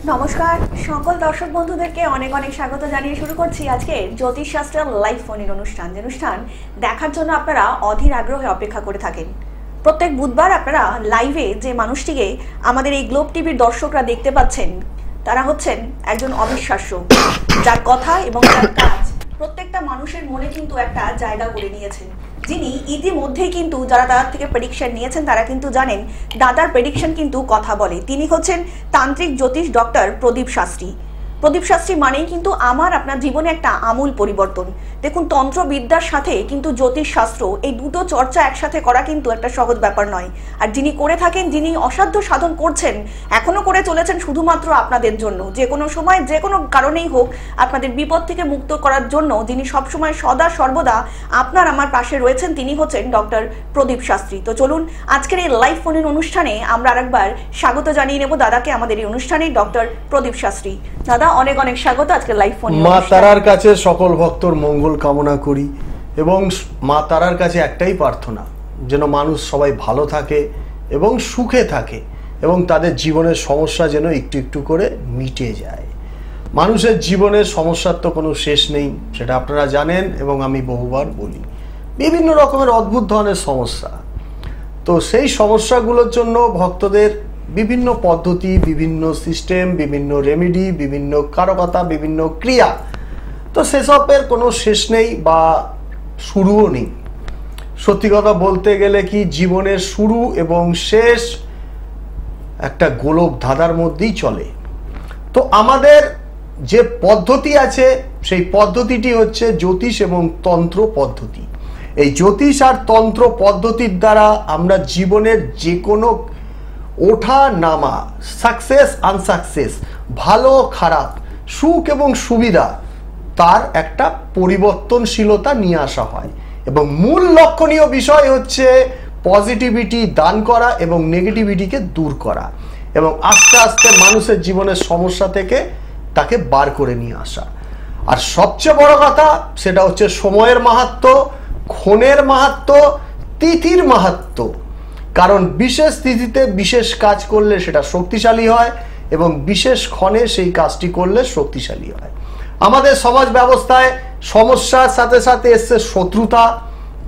নমস্কার সকল দর্শক বন্ধুদেরকে অনেক অনেক স্বাগত জানিয়ে শুরু করছি আজকে জ্যোতিষশাস্ত্রের লাইভ ফোনের অনুষ্ঠান। যে অনুষ্ঠান দেখার জন্য আপনারা অধীর আগ্রহে অপেক্ষা করে থাকেন। প্রত্যেক বুধবার আপনারা লাইভে যে মানুষটিকে আমাদের এই গ্লোব টিভির দর্শকরা দেখতে পাচ্ছেন তারা হচ্ছেন একজন অবিশ্বাস্য, যার কথা এবং যার কাজ প্রত্যেকটা মানুষের মনে কিন্তু একটা জায়গা করে নিয়েছেন, যিনি ইতিমধ্যেই কিন্তু যারা তার থেকে প্রেডিকশন নিয়েছেন তারা কিন্তু জানেন দাদার প্রেডিকশন কিন্তু কথা বলে। তিনি হচ্ছেন তান্ত্রিক জ্যোতিষ ডক্টর প্রদীপ শাস্ত্রী। প্রদীপ শাস্ত্রী মানেই কিন্তু আমার আপনার জীবনে একটা আমূল পরিবর্তন। দেখুন, তন্ত্রবিদ্যার সাথে কিন্তু জ্যোতিষ শাস্ত্র, এই দুটো চর্চা একসাথে করা কিন্তু একটা সহজ ব্যাপার নয়। আর যিনি করে থাকেন, যিনি অসাধ্য সাধন করছেন, এখনো করে চলেছেন শুধুমাত্র আপনাদের জন্য, যে কোনো সময় যে কোনো কারণেই হোক আপনাদের বিপদ থেকে মুক্ত করার জন্য যিনি সবসময় সদা সর্বদা আপনার আমার পাশে রয়েছেন, তিনি হচ্ছেন ডক্টর প্রদীপ শাস্ত্রী। তো চলুন আজকের এই লাইভ ফোনের অনুষ্ঠানে আমরা আরেকবার স্বাগত জানিয়ে নেব দাদাকে আমাদের এই অনুষ্ঠানে, ডক্টর প্রদীপ শাস্ত্রী। দাদা অনেক অনেক স্বাগত আজকে লাইভ ফোনে। মা তারার কাছে সকল ভক্তর মঙ্গল কামনা করি এবং মা তারার কাছে একটাই প্রার্থনা, যেন মানুষ সবাই ভালো থাকে এবং সুখে থাকে এবং তাদের জীবনের সমস্যা যেন একটু একটু করে মিটে যায়। মানুষের জীবনের সমস্যার তো কোনো শেষ নেই, সেটা আপনারা জানেন এবং আমি বহুবার বলি। বিভিন্ন রকমের অদ্ভুত ধরনের সমস্যা, তো সেই সমস্যাগুলোর জন্য ভক্তদের বিভিন্ন পদ্ধতি, বিভিন্ন সিস্টেম, বিভিন্ন রেমেডি, বিভিন্ন কারকতা, বিভিন্ন ক্রিয়া, তো সেসবের কোনো শেষ নেই বা শুরুও নেই। সত্যি কথা বলতে গেলে কি, জীবনের শুরু এবং শেষ একটা গোলক ধাঁধার মধ্যেই চলে। তো আমাদের যে পদ্ধতি আছে সেই পদ্ধতিটি হচ্ছে জ্যোতিষ এবং তন্ত্র পদ্ধতি। এই জ্যোতিষ আর তন্ত্র পদ্ধতির দ্বারা আমরা জীবনের যে কোনো ওঠা নামা, সাকসেস আনসাকসেস, ভালো খারাপ, সুখ এবং সুবিধা, তার একটা পরিবর্তনশীলতা নিয়ে আসা হয় এবং মূল লক্ষণীয় বিষয় হচ্ছে পজিটিভিটি দান করা এবং নেগেটিভিটিকে দূর করা এবং আস্তে আস্তে মানুষের জীবনের সমস্যা থেকে তাকে বার করে নিয়ে আসা। আর সবচেয়ে বড় কথা সেটা হচ্ছে সময়ের মাহাত্ম্য, ক্ষণের মাহাত্ম্য, তিথির মাহাত্ম্য। কারণ বিশেষ তিথিতে বিশেষ কাজ করলে সেটা শক্তিশালী হয় এবং বিশেষ ক্ষণে সেই কাজটি করলে শক্তিশালী হয়। আমাদের সমাজ ব্যবস্থায় সমস্যার সাথে সাথে এসেছে শত্রুতা,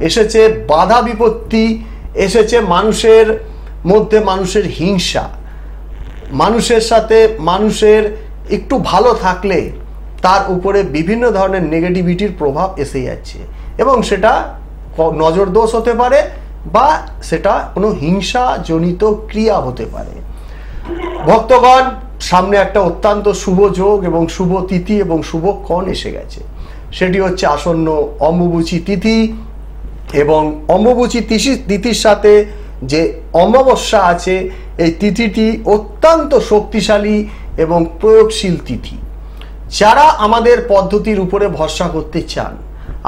এসেছে বাধা বিপত্তি, এসেছে মানুষের মধ্যে মানুষের হিংসা, মানুষের সাথে মানুষের একটু ভালো থাকলে তার উপরে বিভিন্ন ধরনের নেগেটিভিটির প্রভাব এসে যাচ্ছে এবং সেটা নজর দোষ হতে পারে বা সেটা কোনো হিংসাজনিত ক্রিয়া হতে পারে। ভক্তগণ, সামনে একটা অত্যন্ত শুভ যোগ এবং শুভ তিথি এবং শুভক্ষণ এসে গেছে। সেটি হচ্ছে আসন্ন অম্বুবাচী তিথি এবং অম্বুবাচী তিথির সাথে যে অমাবস্যা আছে, এই তিথিটি অত্যন্ত শক্তিশালী এবং প্রয়োগশীল তিথি। যারা আমাদের পদ্ধতির উপরে ভরসা করতে চান,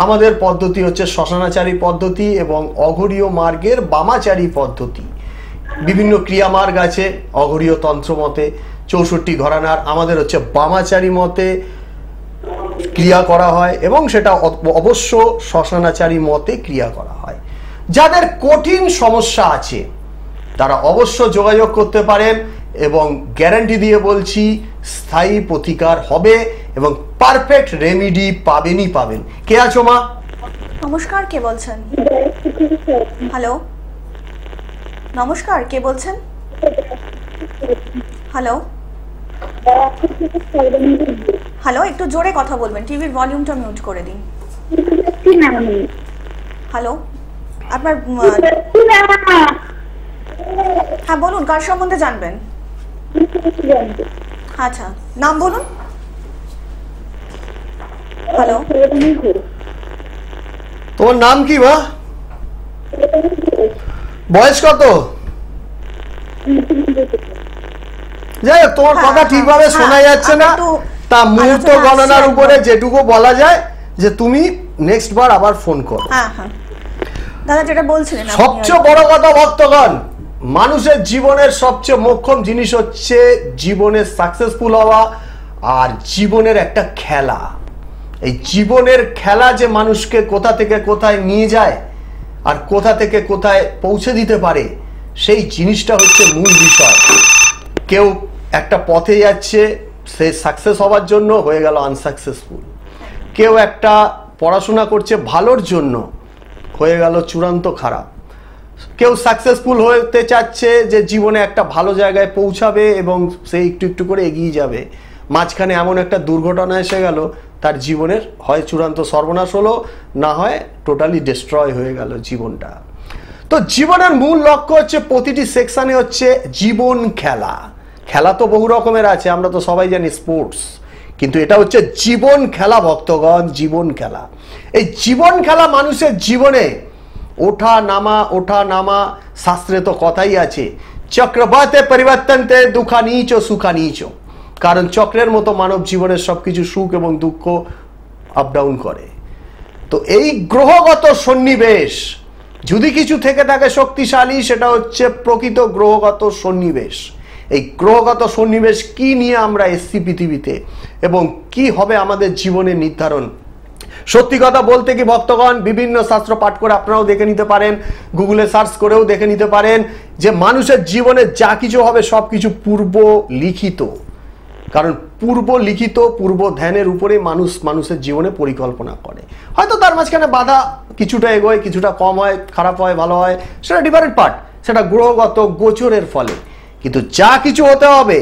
আমাদের পদ্ধতি হচ্ছে শ্মশানাচারী পদ্ধতি এবং অঘরীয় মার্গের বামাচারী পদ্ধতি। বিভিন্ন ক্রিয়ামার্গ আছে অঘরীয় তন্ত্র মতে, 64 ঘরানার, আমাদের হচ্ছে বামাচারী মতে ক্রিয়া করা হয় এবং সেটা অবশ্য শ্মশানাচারী মতে ক্রিয়া করা হয়। যাদের কঠিন সমস্যা আছে তারা অবশ্য যোগাযোগ করতে পারেন এবং গ্যারান্টি দিয়ে বলছি স্থায়ী প্রতিকার হবে এবং পারফেক্ট রেমিডি পাবেনই পাবেন। কে আছো মা? নমস্কার, কে বলছেন? হ্যালো, নমস্কার, কে বলছেন? হ্যালো হ্যালো, একটু জোরে কথা বলবেন, টিভির ভলিউমটা মিউট করে দিন। হ্যালো, আপনার হ্যাঁ বলুন, কার সম্বন্ধে জানবেন? আচ্ছা, নাম বলুন। হ্যালো, তোমার নাম কি মা? বয়স কত? যাই হোক, তোমার কথা ঠিকভাবে শোনা যাচ্ছে না, তা মুহূর্ত গণনার উপরে যেটুকু বলা যায় যে তুমি নেক্সট বার আবার ফোন করো। হ্যাঁ হ্যাঁ দাদা, যেটা বলছিলেন। সবচেয়ে বড় কথা ভক্তগণ, মানুষের জীবনের সবচেয়ে মোক্ষম জিনিস হচ্ছে জীবনের সাকসেসফুল হওয়া আর জীবনের একটা খেলা। এই জীবনের খেলা যে মানুষকে কোথা থেকে কোথায় নিয়ে যায় আর কোথা থেকে কোথায় পৌঁছে দিতে পারে, সেই জিনিসটা হচ্ছে মূল বিষয়। কেউ একটা পথে যাচ্ছে, সে সাকসেস হওয়ার জন্য হয়ে গেল আনসাকসেসফুল। কেউ একটা পড়াশোনা করছে ভালোর জন্য, হয়ে গেল চূড়ান্ত খারাপ। কেউ সাকসেসফুল হতে চাচ্ছে যে জীবনে একটা ভালো জায়গায় পৌঁছাবে এবং সে একটু একটু করে এগিয়ে যাবে, মাঝখানে এমন একটা দুর্ঘটনা এসে গেল, তার জীবনের হয় চূড়ান্ত সর্বনাশ হলো, না হয় টোটালি ডিস্ট্রয় হয়ে গেল জীবনটা। তো জীবনের মূল লক্ষ্য হচ্ছে প্রতিটি সেকশনে হচ্ছে জীবন খেলা। খেলা তো বহু রকমের আছে, আমরা তো সবাই জানি স্পোর্টস, কিন্তু এটা হচ্ছে জীবন খেলা ভক্তগণ, জীবন খেলা। এই জীবন খেলা মানুষের জীবনে ওঠা নামা, শাস্ত্রে তো কথাই আছে, চক্রবাতে পরিবর্তনতে দুঃখা নীচ সুখা নীচ। কারণ চক্রের মতো মানব জীবনের সবকিছু সুখ এবং দুঃখ আপ ডাউন করে। তো এই গ্রহগত সন্নিবেশ যদি কিছু থেকে থাকে শক্তিশালী, সেটা হচ্ছে প্রকৃত গ্রহগত সন্নিবেশ। এই গ্রহগত সন্নিবেশ কি নিয়ে আমরা এসছি পৃথিবীতে এবং কি হবে আমাদের জীবনের নির্ধারণ। সত্যি কথা বলতে কি ভক্তগণ, বিভিন্ন শাস্ত্র পাঠ করে আপনারাও দেখে নিতে পারেন, গুগলে সার্চ করেও দেখে নিতে পারেন যে মানুষের জীবনে যা কিছু হবে সব কিছু পূর্ব লিখিত। কারণ পূর্ব লিখিত, পূর্ব ধ্যানের উপরে মানুষের জীবনে পরিকল্পনা করে। হয়তো তার মাঝখানে বাধা কিছুটা এগোয়, কিছুটা কম হয়, খারাপ হয়, ভালো হয়, সেটা ডিফারেন্ট পার্ট, সেটা গ্রহগত গোচরের ফলে। কিন্তু যা কিছু হতে হবে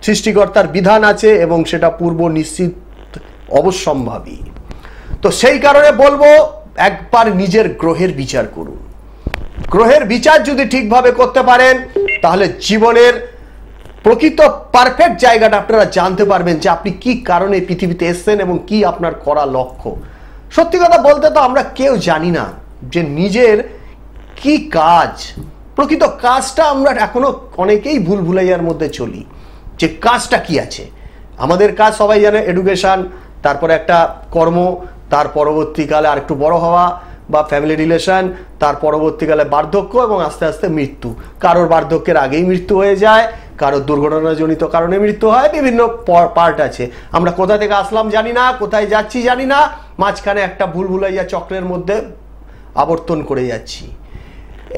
সৃষ্টিকর্তার বিধান আছে এবং সেটা পূর্ব নিশ্চিত অবশ্যম্ভাবী। তো সেই কারণে বলবো একবার নিজের গ্রহের বিচার করুন। গ্রহের বিচার যদি ঠিকভাবে করতে পারেন তাহলে জীবনের প্রকৃত পারফেক্ট জায়গাটা আপনারা জানতে পারবেন যে আপনি কি কারণে পৃথিবীতে এসেছেন এবং কি আপনার করা লক্ষ্য। সত্যি কথা বলতে তো আমরা কেউ জানি না যে নিজের কি কাজ, প্রকৃত কাজটা আমরা এখনো অনেকেই ভুল ভুলাইয়ার মধ্যে চলি যে কাজটা কি আছে। আমাদের কাজ সবাই জানে এডুকেশন, তারপরে একটা কর্ম, তার পরবর্তীকালে আর একটু বড় হওয়া বা ফ্যামিলি রিলেশন, তার পরবর্তীকালে বার্ধক্য এবং আস্তে আস্তে মৃত্যু। কারোর বার্ধক্যের আগেই মৃত্যু হয়ে যায়, কারোর দুর্ঘটনাজনিত কারণে মৃত্যু হয়, বিভিন্ন পার্ট আছে। আমরা কোথা থেকে আসলাম জানি না, কোথায় যাচ্ছি জানি না, মাঝখানে একটা ভুল ভুলাইয়া চক্রের মধ্যে আবর্তন করে যাচ্ছি।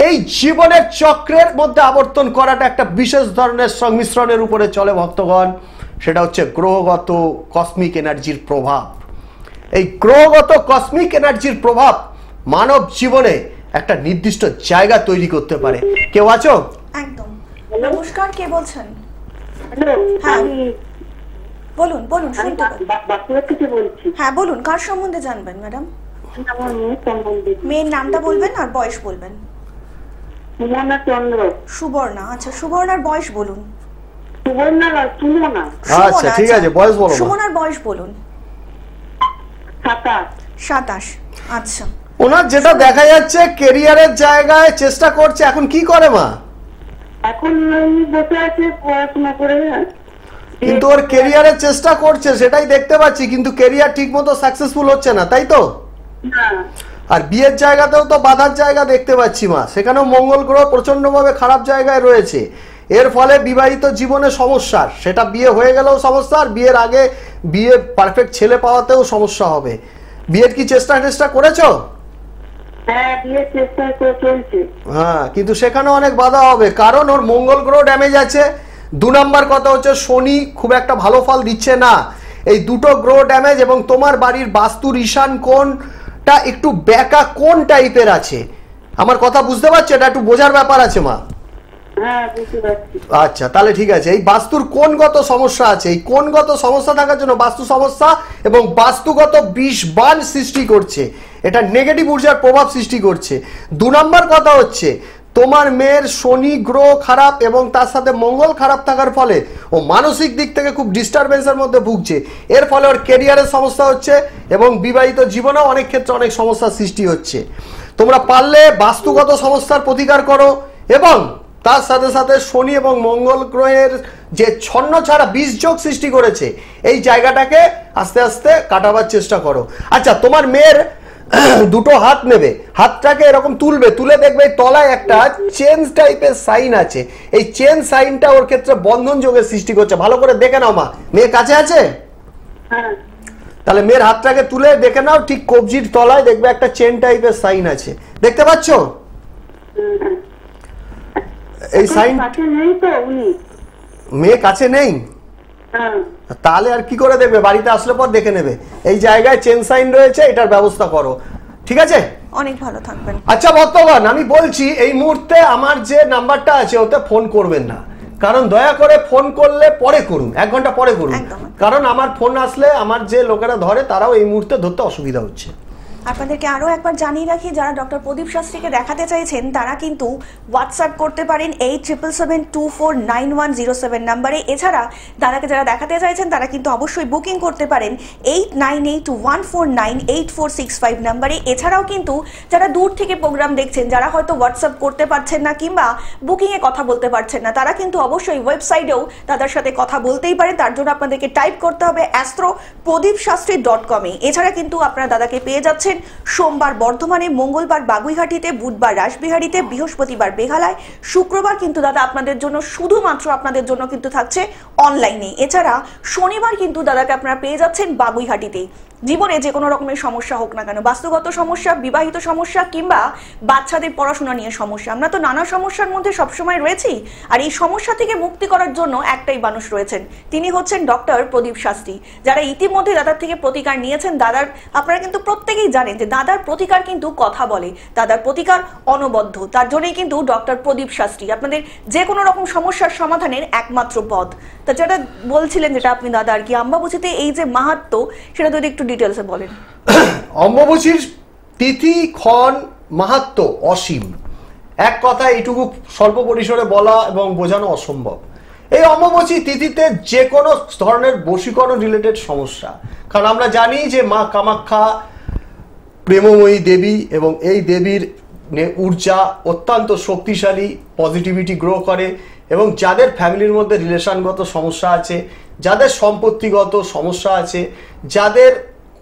এই জীবনের চক্রের মধ্যে আবর্তন করাটা একটা বিশেষ ধরনের সংমিশ্রণের উপরে চলে ভক্তগণ, সেটা হচ্ছে গ্রহগত কসমিক এনার্জির প্রভাব। এই গ্রহগত কসমিক এনার্জির প্রভাব মানব জীবনে একটা নির্দিষ্ট জায়গা তৈরি করতে পারে। কেউ আছো? একদম। নমস্কার, কে বলছেন? হ্যালো, হ্যাঁ। আমি বলুন বলুন, শুনতে পাচ্ছি। বাঁকুড়া থেকে বলছি। হ্যাঁ বলুন, কার সম্বন্ধে জানবেন ম্যাডাম? আমার মেয়ে সম্বন্ধে। মেয়ের নামটা বলবেন আর বয়স বলবেন। সুমনা চন্দ্র। সুবর্ণা। আচ্ছা, সুবর্ণার বয়স বলুন। সুবর্ণা না, সুমনা। আচ্ছা ঠিক আছে, বয়স বলো। সুমনার বয়স বলুন। 27। 27। আচ্ছা। ওনার যেটা দেখা যাচ্ছে কেরিয়ারের জায়গায় চেষ্টা করছে, এখন কি করে মা? এখন বসে আছে পড়াশোনা করে। কিন্তু ওর কেরিয়ারের চেষ্টা করছে সেটাই দেখতে পাচ্ছি, কিন্তু কেরিয়ার ঠিক মতো সাকসেসফুল হচ্ছে না, তাই তো? না। আর বিয়ের জায়গাতেও তো বাধার জায়গা দেখতে পাচ্ছি মা, সেখানেও মঙ্গল গ্রহ প্রচন্ডভাবে খারাপ জায়গায় রয়েছে। এর ফলে বিবাহিত জীবনে সমস্যা, সেটা বিয়ে হয়ে গেলেও সমস্যা, আর বিয়ের আগে বিয়ে পারফেক্ট ছেলে পাওয়াতেও সমস্যা হবে। বিয়ের কি চেষ্টা করেছো? হ্যাঁ, বিয়ের চেষ্টা চলছে। হ্যাঁ, কিন্তু সেখানে অনেক বাধা হবে, কারণ ওর মঙ্গল গ্রহ ড্যামেজ আছে। 2 নম্বর কথা হচ্ছে শনি খুব একটা ভালো ফল দিচ্ছে না। এই দুটো গ্রহ ড্যামেজ এবং তোমার বাড়ির বাস্তুর ঈশান কোণটা একটু ব্যাকা কোন টাইপের আছে। আমার কথা বুঝতে পারছো? এটা একটু বোঝার ব্যাপার আছে মা। হ্যাঁ, বুঝতে পারছি। আচ্ছা, তাহলে ঠিক আছে। এই বাস্তুর কোণগত সমস্যা আছে, এই কোণগত সমস্যা থাকার জন্য বাস্তু সমস্যা এবং বাস্তুগত বিষ বান সৃষ্টি করছে, এটা নেগেটিভ ঊর্জার প্রভাব সৃষ্টি করছে। 2 নম্বর কথা হচ্ছে তোমার মেয়ের শনি গ্রহ খারাপ এবং তার সাথে মঙ্গল খারাপ থাকার ফলে ও মানসিক দিক থেকে খুব ডিস্টারবেন্সের মধ্যে ভুগছে। এর ফলে ওর কেরিয়ারের সমস্যা হচ্ছে এবং বিবাহিত জীবনেও অনেক ক্ষেত্রে অনেক সমস্যার সৃষ্টি হচ্ছে। তোমরা পারলে বাস্তুগত সমস্যার প্রতিকার করো এবং তার সাথে সাথে শনি এবং মঙ্গল গ্রহের যে ছন্ন ছাড়া বীজযোগ সৃষ্টি করেছে এই জায়গাটাকে আস্তে আস্তে কাটাবার চেষ্টা করো। আচ্ছা, তোমার মেয়ের দুটো হাত নেবে, হাতটাকে এরকম তুলবে, তুলে দেখবে তলায় একটা চেন টাইপের সাইন আছে। এই চেন সাইনটা ওর ক্ষেত্রে বন্ধন যোগের সৃষ্টি করছে। ভালো করে দেখে নাও মা, মেয়ে কাছে আছে? হ্যাঁ। তাহলে মেয়ের হাতটাকে তুলে দেখে নাও, ঠিক কবজির তলায় দেখবে একটা চেন টাইপের সাইন আছে, দেখতে পাচ্ছ? এই সাইন কাছে নেই তো উনি? মেয়ে কাছে নেই? হ্যাঁ। তাহলে আর কি করে দেখবে, বাড়িতে আসলে পর দেখে নেবে। এই জায়গায় চেন সাইন রয়েছে, এটার ব্যবস্থা করো, ঠিক আছে? অনেক ভালো থাকবেন। আচ্ছা ভক্তগণ, আমি বলছি এই মুহূর্তে আমার যে নাম্বারটা আছে ওতে ফোন করবেন না, কারণ দয়া করে ফোন করলে পরে করুন, 1 ঘন্টা পরে করুন, কারণ আমার ফোন আসলে আমার যে লোকেরা ধরে তারাও এই মুহূর্তে ধরতে অসুবিধা হচ্ছে। আপনাদেরকে আরও একবার জানিয়ে রাখি, যারা ডক্টর প্রদীপ শাস্ত্রীকে দেখাতে চাইছেন তারা কিন্তু হোয়াটসঅ্যাপ করতে পারেন 8777249107 নাম্বারে। এছাড়া দাদাকে যারা দেখাতে চাইছেন তারা কিন্তু অবশ্যই বুকিং করতে পারেন 8981498465 নাম্বারে। এছাড়াও কিন্তু যারা দূর থেকে প্রোগ্রাম দেখছেন, যারা হয়তো হোয়াটসঅ্যাপ করতে পারছেন না কিংবা বুকিংয়ে কথা বলতে পারছেন না, তারা কিন্তু অবশ্যই ওয়েবসাইটেও দাদার সাথে কথা বলতেই পারেন। তার জন্য আপনাদেরকে টাইপ করতে হবে astroprodipshastri.com-এ। এছাড়া কিন্তু আপনারা দাদাকে পেয়ে যাচ্ছেন সোমবার বর্ধমানে, মঙ্গলবার বাগুইহাটিতে, বুধবার রাসবিহারীতে, বৃহস্পতিবার বেহালায়, শুক্রবার কিন্তু দাদা আপনাদের জন্য শুধুমাত্র আপনাদের জন্য কিন্তু থাকছে অনলাইনে। এছাড়া শনিবার কিন্তু দাদাকে আপনারা পেয়ে যাচ্ছেন বাগুইহাটিতে। জীবনে যে কোনো রকমের সমস্যা হোক না কেন, বাস্তুগত সমস্যা, বিবাহিত সমস্যা কিংবা বাচ্চাদের পড়াশোনা নিয়ে সমস্যা, আমরা তো নানা সমস্যার মধ্যে সবসময় রয়েছি। আর এই সমস্যা থেকে মুক্তি করার জন্য একটাই মানুষ রয়েছেন, তিনি হচ্ছেন ডক্টর প্রদীপ শাস্ত্রী। যারা ইতিমধ্যে দাদার থেকে প্রতিকার নিয়েছেন, দাদার আপনারা কিন্তু প্রত্যেকেই জানেন যে দাদার প্রতিকার কিন্তু কথা বলে, দাদার প্রতিকার অনবদ্য। তার জন্যই কিন্তু ডক্টর প্রদীপ শাস্ত্রী আপনাদের যে কোনো রকম সমস্যার সমাধানের একমাত্র পথ। তা যেটা বলছিলেন, যেটা আপনি দাদা আর কি অম্বাবুচিতে এই যে মাহাত্ম্য, সেটা যদি একটু ডিটেলসে বলেন। অম্বাবুচির তিথি ক্ষণ মাহাত্ম্য অসীম, এক কথা এইটুকু স্বল্প পরিসরে বলা এবং বোঝানো অসম্ভব। এই অম্বাবুচি তিথিতে যে কোনো ধরনের বশীকরণ রিলেটেড সমস্যা, কারণ আমরা জানি যে মা কামাখ্যা প্রেমময়ী দেবী এবং এই দেবীর ঊর্জা অত্যন্ত শক্তিশালী, পজিটিভিটি গ্রো করে এবং যাদের ফ্যামিলির মধ্যে রিলেশনগত সমস্যা আছে, যাদের সম্পত্তিগত সমস্যা আছে, যাদের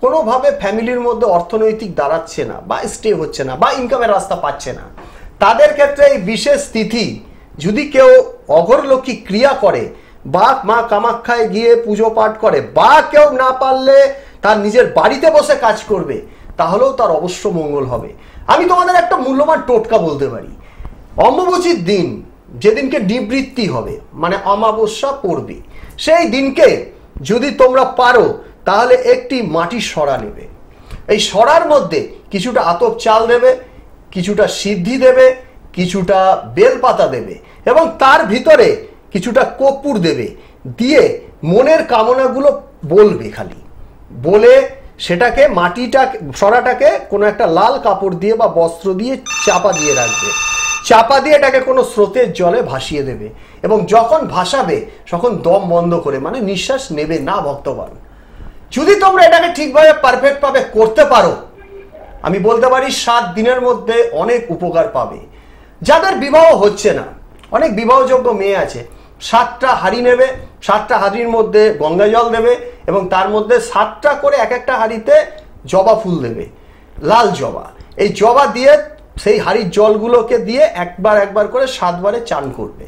কোনোভাবে ফ্যামিলির মধ্যে অর্থনৈতিক দাঁড়াচ্ছে না বা স্টে হচ্ছে না বা ইনকামের রাস্তা পাচ্ছে না, তাদের ক্ষেত্রে এই বিশেষ তিথি যদি কেউ অঘরলক্ষ্মী ক্রিয়া করে বা মা কামাখ্যায় গিয়ে পুজো পাঠ করে বা কেউ না পারলে তার নিজের বাড়িতে বসে কাজ করবে, তাহলেও তার অবশ্য মঙ্গল হবে। আমি তোমাদের একটা মূল্যবান টোটকা বলতে পারি। অমাবস্যার দিন যেদিনকে নিবৃত্তি হবে, মানে অমাবস্যা পড়বে, সেই দিনকে যদি তোমরা পারো তাহলে একটি মাটির সরা নেবে। এই সরার মধ্যে কিছুটা আতপ চাল দেবে, কিছুটা সিদ্ধি দেবে, কিছুটা বেলপাতা দেবে এবং তার ভিতরে কিছুটা কর্পূর দেবে, দিয়ে মনের কামনাগুলো বলবে, খালি বলে সেটাকে মাটিটা সরাটাকে কোনো একটা লাল কাপড় দিয়ে বা বস্ত্র দিয়ে চাপা দিয়ে রাখবে। চাপা দিয়ে এটাকে কোনো স্রোতের জলে ভাসিয়ে দেবে এবং যখন ভাসাবে তখন দম বন্ধ করে, মানে নিঃশ্বাস নেবে না ভক্তগণ। যদি তোমরা এটাকে ঠিকভাবে পারফেক্টভাবে করতে পারো, আমি বলতে পারি 7 দিনের মধ্যে অনেক উপকার পাবে। যাদের বিবাহ হচ্ছে না, অনেক বিবাহযোগ্য মেয়ে আছে, 7টা হাঁড়ি নেবে, 7টা হাঁড়ির মধ্যে গঙ্গা জল দেবে এবং তার মধ্যে 7টা করে এক একটা হাঁড়িতে জবা ফুল দেবে, লাল জবা। এই জবা দিয়ে সেই হাঁড়ির জলগুলোকে দিয়ে একবার করে 7 বারে চান করবে।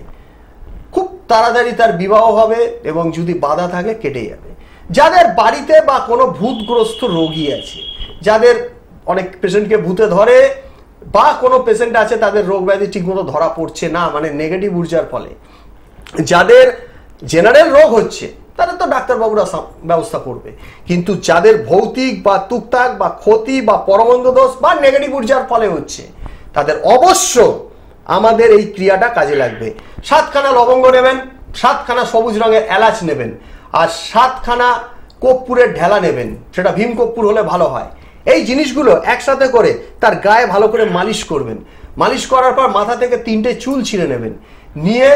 খুব তাড়াতাড়ি তার বিবাহ হবে এবং যদি বাধা থাকে কেটে যাবে। যাদের বাড়িতে বা কোনো ভূতগ্রস্ত রোগী আছে, যাদের অনেক পেশেন্টকে ভূতে ধরে বা কোনো পেশেন্ট আছে তাদের রোগ ব্যাধি ঠিকমতো ধরা পড়ছে না, মানে নেগেটিভ ঊর্জার ফলে, যাদের জেনারেল রোগ হচ্ছে তাদের তো ডাক্তারবাবুরা ব্যবস্থা করবে, কিন্তু যাদের ভৌতিক বা টুকটাক বা ক্ষতি বা পরমন্দ দোষ বা নেগেটিভ ঊর্জার ফলে হচ্ছে, তাদের অবশ্য আমাদের এই ক্রিয়াটা কাজে লাগবে। 7খানা লবঙ্গ নেবেন, 7খানা সবুজ রঙের এলাচ নেবেন আর 7খানা কর্পূরের ঢেলা নেবেন, সেটা ভীম কর্পূর হলে ভালো হয়। এই জিনিসগুলো একসাথে করে তার গায়ে ভালো করে মালিশ করবেন। মালিশ করার পর মাথা থেকে 3টে চুল ছিঁড়ে নেবেন, নিয়ে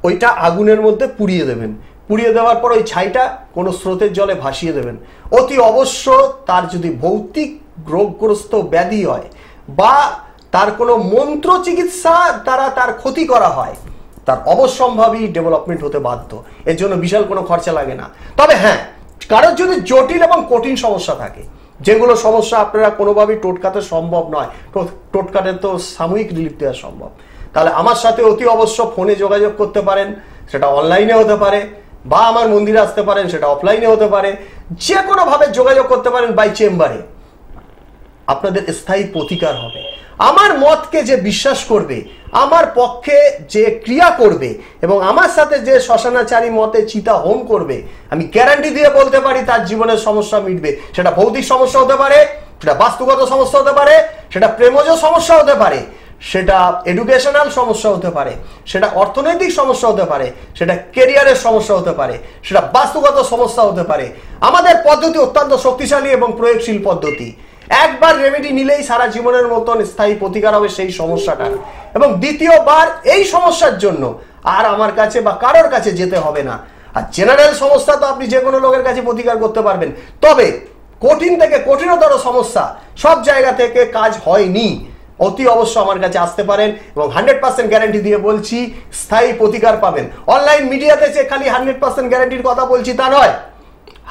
ওইটা আগুনের মধ্যে পুড়িয়ে দেবেন। পুড়িয়ে দেওয়ার পর ওই ছাইটা কোনো স্রোতের জলে ভাসিয়ে দেবেন। অতি অবশ্য তার যদি ভৌতিক রোগগ্রস্ত ব্যাধি হয় বা তার কোনো মন্ত্র চিকিৎসা দ্বারা তার ক্ষতি করা হয়, তার অবশ্যম্ভাবী ডেভেলপমেন্ট হতে বাধ্য। এর জন্য বিশাল কোনো খরচা লাগে না। তবে হ্যাঁ, কারোর যদি জটিল এবং কঠিন সমস্যা থাকে, যেগুলো সমস্যা আপনারা কোনোভাবেই টোটকাতে সম্ভব নয়, টোটকাতে তো সাময়িক রিলিফ দেওয়া সম্ভব, তাহলে আমার সাথে অতি অবশ্য ফোনে যোগাযোগ করতে পারেন। সেটা অনলাইনে হতে পারে বা আমার মন্দিরে আসতে পারেন, সেটা অফলাইনে হতে পারে, যে কোনোভাবে যোগাযোগ করতে পারেন বাই চেম্বারে। আপনাদের স্থায়ী প্রতিকার হবে। আমার মতকে যে বিশ্বাস করবে, আমার পক্ষে যে ক্রিয়া করবে এবং আমার সাথে যে শ্মশানাচারী মতে চিতা হোম করবে, আমি গ্যারান্টি দিয়ে বলতে পারি তার জীবনের সমস্যা মিটবে। সেটা ভৌতিক সমস্যা হতে পারে, সেটা বাস্তুগত সমস্যা হতে পারে, সেটা প্রেমজ সমস্যা হতে পারে, সেটা এডুকেশনাল সমস্যা হতে পারে, সেটা অর্থনৈতিক সমস্যা হতে পারে, সেটা কেরিয়ারের সমস্যা হতে পারে, সেটা বাস্তুগত সমস্যা হতে পারে। আমাদের পদ্ধতি অত্যন্ত শক্তিশালী এবং প্রয়োগশীল পদ্ধতি। একবার রেমেডি নিলেই সারা জীবনের মতন স্থায়ী প্রতিকার হবে সেই সমস্যাটা, এবং দ্বিতীয়বার এই সমস্যার জন্য আর আমার কাছে বা কারোর কাছে যেতে হবে না। আর জেনারেল সমস্যা তো আপনি যে কোনো লোকের কাছে প্রতিকার করতে পারবেন, তবে কঠিন থেকে কঠিনতর সমস্যা সব জায়গা থেকে কাজ হয়নি, অতি অবশ্য আমার কাছে আসতে পারেন এবং 100% গ্যারান্টি দিয়ে বলছি স্থায়ী প্রতিকার পাবেন। অনলাইন মিডিয়াতে যে খালি 100% গ্যারান্টির কথা বলছি তা নয়,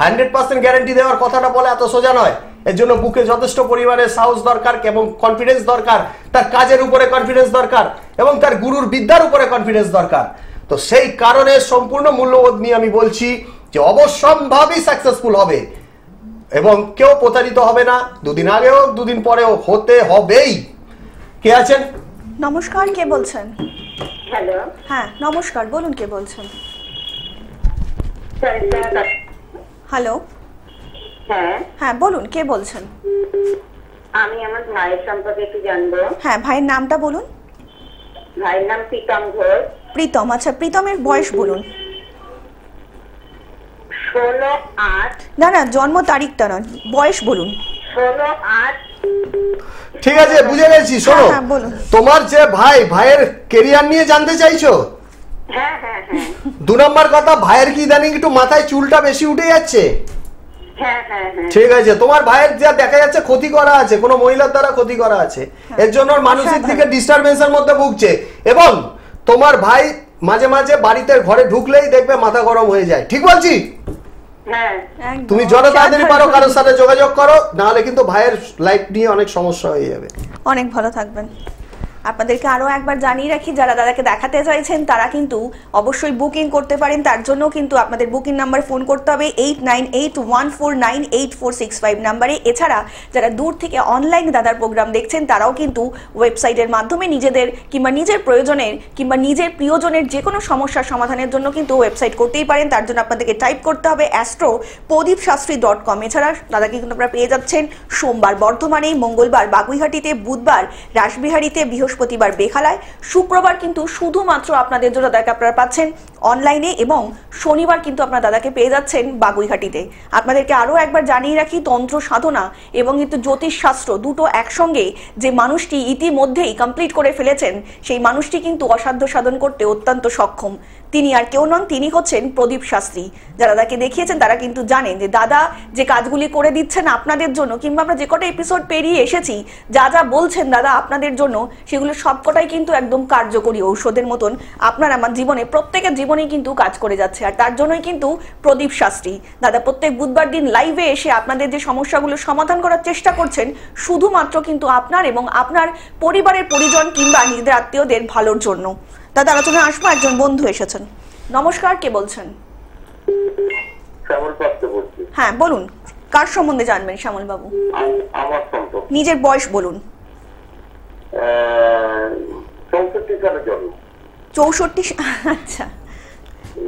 100% গ্যারান্টি দেওয়ার কথাটা বলে এত সোজা নয়। এর জন্য বুকে যথেষ্ট পরিমাণে সাহস দরকার এবং কনফিডেন্স দরকার, তার কাজের উপরে কনফিডেন্স দরকার এবং তার গুরুর বিদ্যার উপরে কনফিডেন্স দরকার। তো সেই কারণে সম্পূর্ণ মূল্যবোধ নিয়ে আমি বলছি যে অবশ্যম্ভাবী সাকসেসফুল হবে এবং কেউ প্রতারিত হবে না। দুদিন আগেও দুদিন পরেও হতে হবেই। কে আছেন? নমস্কার, কে বলছেন? হ্যালো, হ্যাঁ নমস্কার, বলুন কে বলছেন? হ্যালো, হ্যাঁ হ্যাঁ বলুন কে বলছেন? আমি আমার ভাইয়ের সম্পর্কে একটু জানবো। হ্যাঁ ভাইয়ের নামটা বলুন। ভাইয়ের নাম প্রীতম ঘোষ। প্রীতম, আচ্ছা প্রীতমের বয়স বলুন। 16/8। না না, জন্ম তারিখটা নয়, বয়স বলুন। 16/8। ঠিক আছে, বুঝে গেছি। শোনো, হ্যাঁ, বলুন। তোমার যে ভাইয়ের কেরিয়ার নিয়ে জানতে চাইছো? হ্যাঁ হ্যাঁ হ্যাঁ 2 নম্বর কথা, ভাইয়ের কি ইদানিং একটু মাথায় চুলটা বেশি উঠে যাচ্ছে? হ্যাঁ হ্যাঁ হ্যাঁ। ঠিক আছে, তোমার ভাইয়ের যা দেখা যাচ্ছে ক্ষতি করা আছে, কোনো মহিলার দ্বারা ক্ষতি করা আছে, এর জন্য ওর মানসিক দিকে ডিস্টারবেন্সের মধ্যে ভুগছে এবং তোমার ভাই মাঝে মাঝে বাড়িতে ঘরে ঢুকলেই দেখবে মাথা গরম হয়ে যায়। ঠিক বলছি? হ্যাঁ একদম। তুমি যত তাড়াতাড়ি পারো কারোর সাথে যোগাযোগ করো, নাহলে কিন্তু ভাইয়ের লাইফ নিয়ে অনেক সমস্যা হয়ে যাবে। অনেক ভালো থাকবেন। আপনাদেরকে আরও একবার জানিয়ে রাখি, যারা দাদাকে দেখাতে চাইছেন তারা কিন্তু অবশ্যই বুকিং করতে পারেন। তার জন্য কিন্তু আপনাদের বুকিং নাম্বার ফোন করতে হবে 8981498465 নাম্বারে। এছাড়া যারা দূর থেকে অনলাইন দাদার প্রোগ্রাম দেখছেন তারাও কিন্তু ওয়েবসাইটের মাধ্যমে নিজেদের কিংবা নিজের প্রয়োজনের কিংবা নিজের প্রিয়জনের যে কোনো সমস্যার সমাধানের জন্য কিন্তু ওয়েবসাইট করতেই পারেন। তার জন্য আপনাদেরকে টাইপ করতে হবে astro.prodipshastri.com। এছাড়া দাদাকে কিন্তু আপনারা পেয়ে যাচ্ছেন সোমবার বর্ধমানে, মঙ্গলবার বাগুইহাটিতে, বুধবার রাসবিহারীতে, বৃহস্পতিবার বেখালায়, শুক্রবার কিন্তু শুধুমাত্র আপনাদের জন্য দাদাকে আপনারা পাচ্ছেন অনলাইনে এবং শনিবার কিন্তু আপনারা দাদাকে পেয়ে যাচ্ছেন বাগুইহাটিতে। আপনাদেরকে আরও একবার জানিয়ে রাখি, তন্ত্র সাধনা এবং কিন্তু জ্যোতিষশাস্ত্র দুটো একসঙ্গে যে মানুষটি ইতিমধ্যেই কমপ্লিট করে ফেলেছেন, সেই মানুষটি কিন্তু অসাধ্য সাধন করতে অত্যন্ত সক্ষম। তিনি আর কেউ নন, তিনি হচ্ছেন প্রদীপ শাস্ত্রী। যারা দাদাকে দেখিয়েছেন তারা কিন্তু জানেন যে দাদা যে কাজগুলি করে দিচ্ছেন আপনাদের জন্য, কিংবা আমরা যে কটা এপিসোড পেরিয়ে এসেছি, যা যা বলছেন দাদা আপনাদের জন্য, সেগুলো সবকটাই কিন্তু একদম কার্যকরী ঔষধের মতন আপনার আমার জীবনে, প্রত্যেকের জীবনেই কিন্তু কাজ করে যাচ্ছে। আর তার জন্যই কিন্তু প্রদীপ শাস্ত্রী দাদা প্রত্যেক বুধবার দিন লাইভে এসে আপনাদের যে সমস্যাগুলো সমাধান করার চেষ্টা করছেন, শুধুমাত্র কিন্তু আপনার এবং আপনার পরিবারের পরিজন কিংবা নিজেদের আত্মীয়দের ভালোর জন্য। দাদা আলোচনায় আসবো, একজন বন্ধু এসেছেন। নমস্কার, কে বলছেন? শ্যামল পাত্র বলছি। হ্যাঁ বলুন, কার সম্বন্ধে জানবেন শ্যামল বাবু? আমার সম্পর্কে। নিজের বয়স বলুন। 64 সালে জন্ম। 64? আচ্ছা,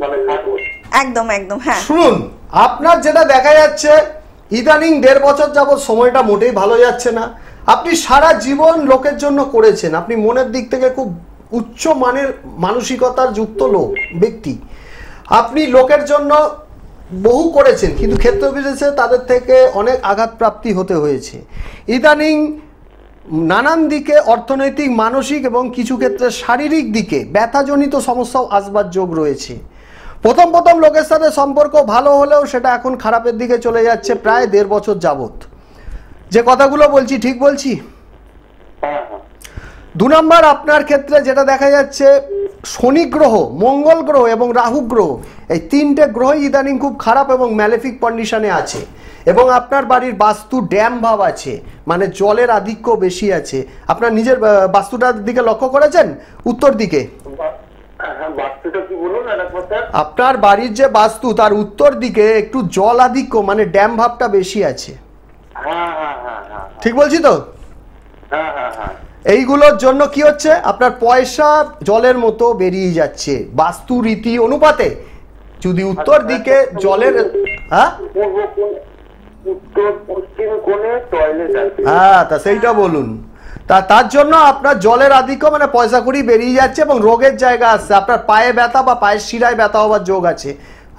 মানে 60 বছর। একদম একদম। হ্যাঁ শুনুন, আপনার যেটা দেখা যাচ্ছে ইদানিং 1.5 বছর যাবত সময়টা মোটেই ভালো যাচ্ছে না। আপনি সারা জীবন লোকের জন্য করেছেন, আপনি মনের দিক থেকে খুব উচ্চ মানের মানসিকতার যুক্ত ব্যক্তি। আপনি লোকের জন্য বহু করেছেন, কিন্তু ক্ষেত্র বিশেষে তাদের থেকে অনেক আঘাতপ্রাপ্তি হতে হয়েছে। ইদানিং নানান দিকে অর্থনৈতিক, মানসিক এবং কিছু ক্ষেত্রে শারীরিক দিকে ব্যথাজনিত সমস্যাও আসবার যোগ রয়েছে। প্রথম লোকের সাথে সম্পর্ক ভালো হলেও সেটা এখন খারাপের দিকে চলে যাচ্ছে প্রায় 1.5 বছর যাবত। যে কথাগুলো বলছি ঠিক বলছি? হ্যাঁ হ্যাঁ। 2 নম্বর, আপনার ক্ষেত্রে যেটা দেখা যাচ্ছে শনি গ্রহ, মঙ্গল গ্রহ এবং রাহু গ্রহ, এই 3টে গ্রহই ইদানিং খুব খারাপ এবং ম্যালেফিক কন্ডিশনে আছে এবং আপনার বাড়ির বাস্তু ড্যাম ভাব আছে, মানে জলের আধিক্য বেশি আছে। আপনার নিজের বাস্তুটার দিকে লক্ষ্য করেছেন? উত্তর দিকে বাস্তুটা কি বলুন আরেকবার স্যার? আপনার বাড়ির যে বাস্তু তার উত্তর দিকে একটু জল আধিক্য, মানে ড্যাম ভাবটা বেশি আছে। হ্যাঁ হ্যাঁ হ্যাঁ হ্যাঁ। ঠিক বলছি তো? হ্যাঁ হ্যাঁ হ্যাঁ। এইগুলোর জন্য কি হচ্ছে, আপনার পয়সা জলের মতো বেরিয়ে যাচ্ছে বাস্তু রীতি অনুপাতে। যদি উত্তর দিকে জলের, হ্যাঁ পূর্ব কোণ, উত্তর পশ্চিম কোণে টয়লেট আছে। হ্যাঁ, তা সেইটা বলুন। তার জন্য আপনার জলের আধিক্য, মানে পয়সা কড়ি বেরিয়ে যাচ্ছে এবং রোগের জায়গা আসছে। আপনার পায়ে ব্যথা বা পায়ের শিরায় ব্যথা হওয়ার যোগ আছে।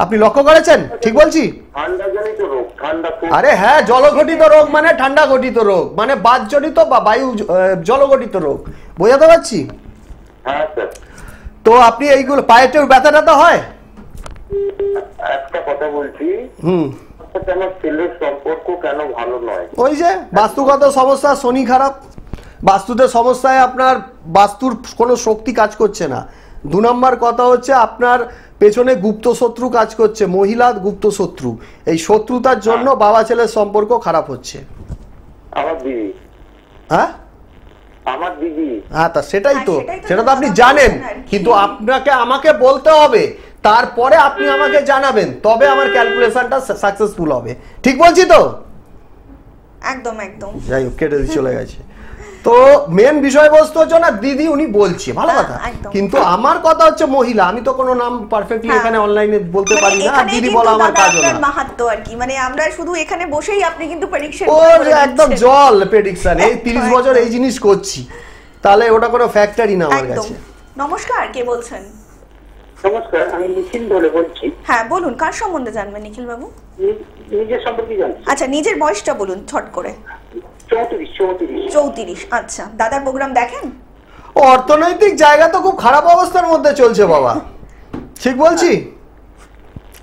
আপনি লক্ষ্য করেছেন? ঠিক বলছি? ঠান্ডা জনিত রোগ, ঠান্ডা খুব। আরে হ্যাঁ, জলঘটিত রোগ মানে ঠান্ডা ঘটিত রোগ, মানে বাতজনিত বা বায়ু জলঘটিত রোগ, বোঝাতে পারছি? হ্যাঁ স্যার। তো আপনি এইগুলো পায়েতেও ব্যথা ট্যাথা হয়? একটা কথা বলছি, হুম, আমার ছেলের সম্পর্ক কেন ভালো নয়? ওই যে বাস্তুগত সমস্যা, শনি খারাপ, বাস্তুতে সমস্যায় আপনার বাস্তুর কোনো শক্তি কাজ করছে না। 2 নম্বর কথা হচ্ছে আপনার পেছনে গুপ্ত শত্রু কাজ করছে, মহিলা গুপ্ত শত্রু। এই শত্রুতার জন্য বাবা ছেলের সম্পর্ক খারাপ হচ্ছে। আমার দিদি, হ্যাঁ আমার দিদি। হ্যাঁ, তা সেটাই তো, সেটাই তো সেটা তো আপনি বুঝতে জানেন, পারছেন আর কি। কিন্তু আপনাকে আমাকে বলতে হবে, তারপরে আপনি আমাকে জানাবেন, তবে আমার ক্যালকুলেশনটা সাকসেসফুল হবে। ঠিক বলছি তো? একদম একদম। যাই হোক, কেটে দিয়ে চলে গেছে। তো মেন বিষয়বস্তু হচ্ছে না দিদি উনি বলছে ভালো কথা, একদম। কিন্তু আমার কথা হচ্ছে মহিলা। আমি তো কোনো নাম পারফেক্টলি হ্যাঁ। এখানে অনলাইনে বলতে মানে পারি না, আর এখানেই দিদি কিন্তু বলা আমার দাদা কাজও আপনার না। মাহাত্ম্য আর কি, মানে আমরা শুধু এখানে বসেই আপনি কিন্তু প্রেডিকশন ও একদম জল প্রেডিকশন, এই 30 বছর এই জিনিস করছি, তাহলে ওটা কোনো ফ্যাক্টরি না আমার একদম। কাছে। নমস্কার, কে বলছেন? নমস্কার, আমি নিখিল বলে বলছি। হ্যাঁ বলুন, কার সম্বন্ধে জানবেন নিখিল বাবু? নিজের সম্পর্কে জানছি। আচ্ছা, নিজের বয়সটা বলুন ছট করে। 34। 34। আচ্ছা, দাদার প্রোগ্রাম দেখেন? অর্থনৈতিক জায়গা তো খুব খারাপ অবস্থার মধ্যে চলছে বাবা, ঠিক বলছি?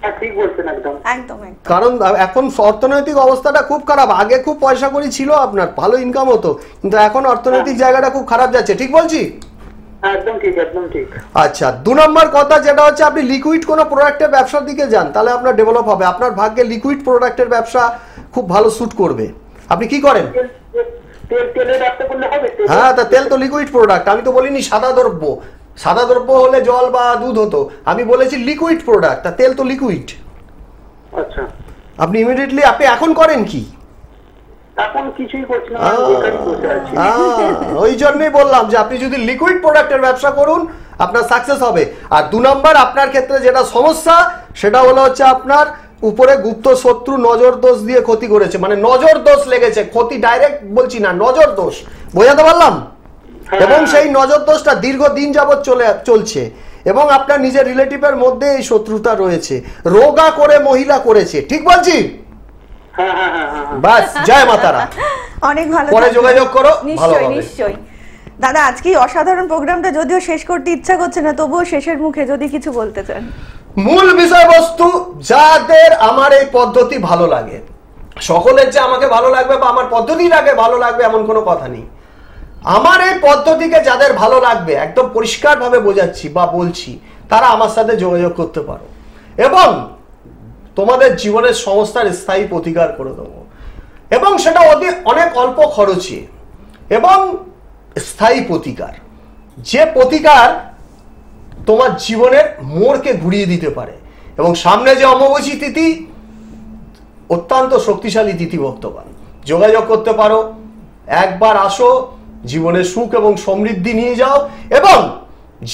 হ্যাঁ, ঠিক বলছেন একদম। একদম একদম। কারণ এখন অর্থনৈতিক অবস্থাটা খুব খারাপ। আগে খুব পয়সা কড়ি ছিল, আপনার ভালো ইনকাম হতো, কিন্তু এখন অর্থনৈতিক জায়গাটা খুব খারাপ যাচ্ছে। ঠিক বলছি? হ্যাঁ, একদম ঠিক, একদম ঠিক। আচ্ছা, 2 নম্বর কথা যেটা হচ্ছে, আপনি লিকুইড কোনো প্রোডাক্টের ব্যবসার দিকে যান, তাহলে আপনার ডেভেলপ হবে। আপনার ভাগ্যে লিকুইড প্রোডাক্টের ব্যবসা খুব ভালো স্যুট করবে। আপনি কি করেন? তেলের ব্যবসা করলে হবে? হ্যাঁ, তা তেল তো লিকুইড প্রোডাক্ট। আমি তো বলিনি সাদা দ্রব্য। সাদা দ্রব্য হলে জল বা দুধ হতো, আমি বলেছি লিকুইড প্রোডাক্ট। তা তেল তো লিকুইড। আচ্ছা, আপনি ইমিডিয়েটলি, আপনি এখন করেন কি? এখন কিছুই করছি না, আমি বেকারই বসে আছি। ওই জন্যই বললাম যে আপনি যদি লিকুইড প্রোডাক্টের ব্যবসা করুন, আপনার সাকসেস হবে। আর 2 নম্বর আপনার ক্ষেত্রে যেটা সমস্যা, সেটা হলো হচ্ছে আপনার উপরে গুপ্ত শত্রু নজর দোষ দিয়ে ক্ষতি করেছে, মানে নজর দোষ লেগেছে, ক্ষতি ডাইরেক্ট বলছি না, নজর দোষ, বোঝাতে পারলাম? এবং সেই নজর দোষটা দীর্ঘদিন যাবৎ চলছে, এবং আপনার নিজের রিলেটিভের মধ্যে এই শত্রুতা রয়েছে, রোগা করে মহিলা করেছে। ঠিক বলছি? হ্যাঁ। বাস, জয় মাতারা। অনেক ভালো পরে থাকবেন। যোগাযোগ করো, ভালো নিশ্চয়ই হবে। নিশ্চয়ই। দাদা, আজকে এই অসাধারণ প্রোগ্রামটা যদিও শেষ করতে ইচ্ছা করছে না, তবুও শেষের মুখে যদি কিছু বলতে চান। মূল বিষয়বস্তু, যাদের আমার এই পদ্ধতি ভালো লাগে, সকলের যে আমাকে ভালো লাগবে বা আমার পদ্ধতিটাকে ভালো লাগবে এমন কোনো কথা নেই। আমার এই পদ্ধতিকে যাদের ভালো লাগবে, একদম পরিষ্কারভাবে বোঝাচ্ছি বা বলছি, তারা আমার সাথে যোগাযোগ করতে পারো, এবং তোমাদের জীবনের সমস্যার স্থায়ী প্রতিকার করে দেবো, এবং সেটা অনেক অল্প খরচে এবং স্থায়ী প্রতিকার, যে প্রতিকার তোমার জীবনের মোড়কে ঘুরিয়ে দিতে পারে। এবং সামনে যে অমাবস্যা তিথি, অত্যন্ত শক্তিশালী তিথি ভক্তগণ, যোগাযোগ করতে পারো। একবার আসো, জীবনের সুখ এবং সমৃদ্ধি নিয়ে যাও, এবং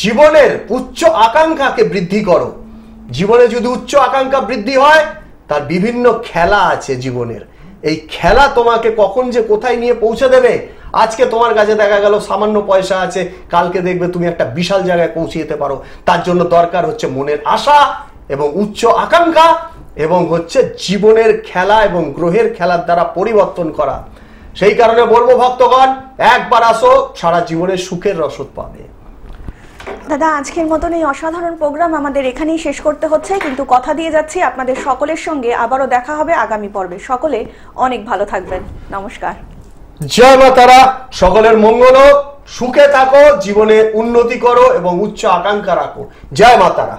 জীবনের উচ্চ আকাঙ্ক্ষাকে বৃদ্ধি করো। জীবনে যদি উচ্চ আকাঙ্ক্ষা বৃদ্ধি হয়, তার বিভিন্ন খেলা আছে জীবনের। এই খেলা তোমাকে কখন যে কোথায় নিয়ে পৌঁছে দেবে, আজকে তোমার কাছে দেখা গেল সামান্য পয়সা আছে, কালকে দেখবে তুমি একটা বিশাল জায়গায় পৌঁছে যেতে পারো। তার জন্য দরকার হচ্ছে মনের আশা এবং উচ্চ আকাঙ্ক্ষা, এবং হচ্ছে জীবনের খেলা এবং গ্রহের খেলার দ্বারা পরিবর্তন করা। সেই কারণে বলবো ভক্তগণ, একবার আসো, সারা জীবনের সুখের রসদ পাবে। দাদা, আজকের মতন এই অসাধারণ প্রোগ্রাম আমাদের এখানেই শেষ করতে হচ্ছে, কিন্তু কথা দিয়ে যাচ্ছি আপনাদের সকলের সঙ্গে আবারও দেখা হবে আগামী পর্বে। সকলে অনেক ভালো থাকবেন। নমস্কার। জয় মা তারা, সকলের মঙ্গল হোক, সুখে থাকো, জীবনে উন্নতি করো এবং উচ্চ আকাঙ্ক্ষা রাখো। জয় মা তারা।